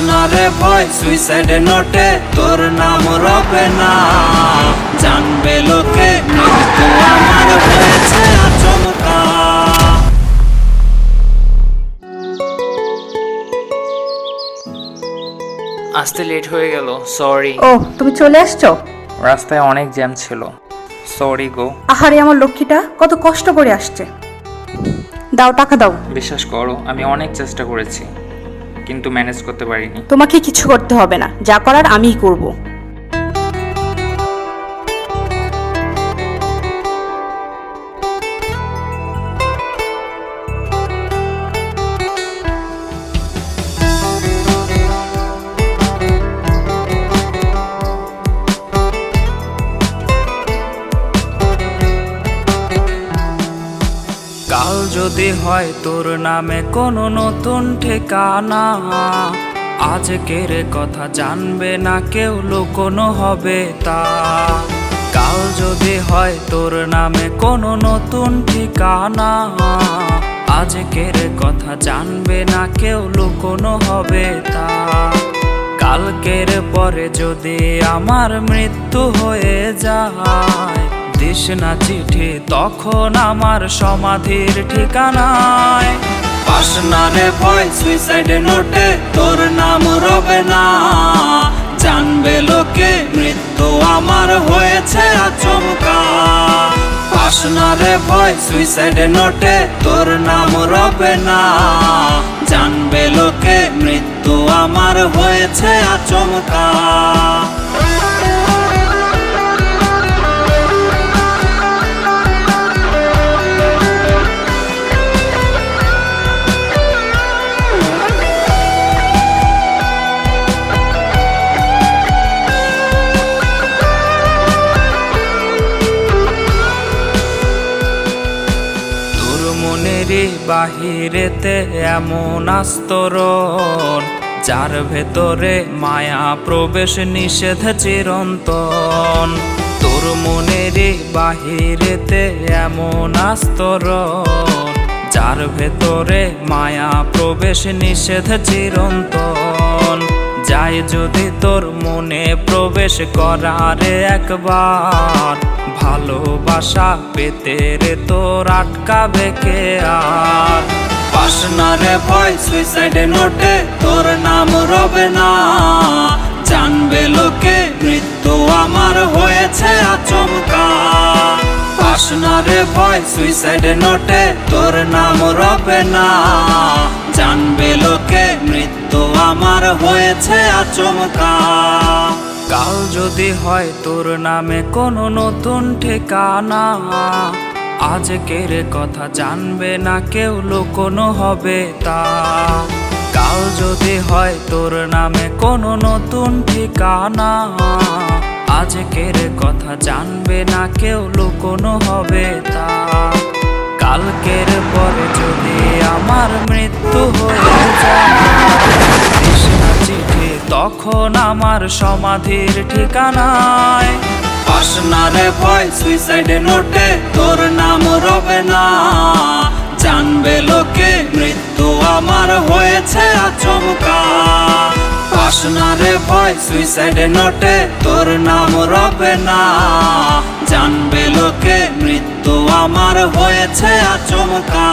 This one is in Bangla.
না রে ভয় সুইসাইড নোটে তোর নাম রবে না, জানবে লোকে মৃত্যু আমার হয়েছে আচমকা। আসতে লেট হয়ে গেল, সরি। ও তুমি চলে আসছো? রাস্তায় অনেক জ্যাম ছিল, সরি গো। আহারে আমার লক্ষ্মীটা কত কষ্ট করে আসছে। দাও টাকা দাও। বিশ্বাস করো আমি অনেক চেষ্টা করেছি কিন্তু ম্যানেজ করতে পারিনি। তোমাকে কিছু করতে হবে না, যা করার আমিই করব। কাল যদি হয় তোর নামে কোনো নতুন ঠিকানা, আজকের কথা জানবে না কেউ, লুকোনো হবে তা। কাল যদি হয় তোর নামে কোনো নতুন ঠিকানা, আজকের কথা জানবে না কেউ, লুকোনো হবে তা। কালকের পরে যদি আমার মৃত্যু হয়ে যায়, দিস না চিঠি তখন আমার সমাধির ঠিকানায়। পাস না রে ভয় সুইসাইড নোটে তোর নাম রবে না, জানবে লোকে মৃত্যু আমার হয়েছে আচমকা। পাস না রে ভয় সুইসাইড নোটে তোর নাম রবে না, জানবে লোকে মৃত্যু আমার হয়েছে আচমকা। মনেরই বাহিরেতে এমন আস্তরণ, যার ভেতরে মায়া প্রবেশ নিষেধ চিরন্তন। তোর মনেরই বাহিরেতে এমন আস্তরণ, যার ভেতরে মায়া প্রবেশ নিষেধ চিরন্তন। যাই যদি তোর মনে প্রবেশ করারে একবার, ভালোবাসা পেতে রে তোর আটকাবে কে আর। পাস না রে ভয় সুইসাইড নোটে তোর নাম রবে না, জানবে লোকে মৃত্যু আমার হয়েছে আচমকা। পাস না রে ভয় সুইসাইড নোটে তোর নাম রবে না, জানবে লোকে মৃত্যু আমার হয়েছে আচমকা। কাল যদি হয় তোর নামে কোনো নতুন ঠিকানা, আজকের কথা জানবে না কেউ, লুকোনো হবে তা। কাল যদি হয় তোর নামে কোনো নতুন ঠিকানা, আজকের কথা জানবে না কেউ, লুকোনো হবে তা। কালকের পরে যদি আমার মৃত্যু হয়ে যায়, দিস না চিঠি তখন আমার সমাধির ঠিকানায়। পাস না রে ভয় সুইসাইড নোটে তোর নাম রবে না, জানবে লোকে মৃত্যু আমার হয়েছে আচমকা। পাস না রে ভয় সুইসাইড নোটে তোর নাম রবে না, জানবে লোকে মৃত্যু আমার হয়েছে আচমকা।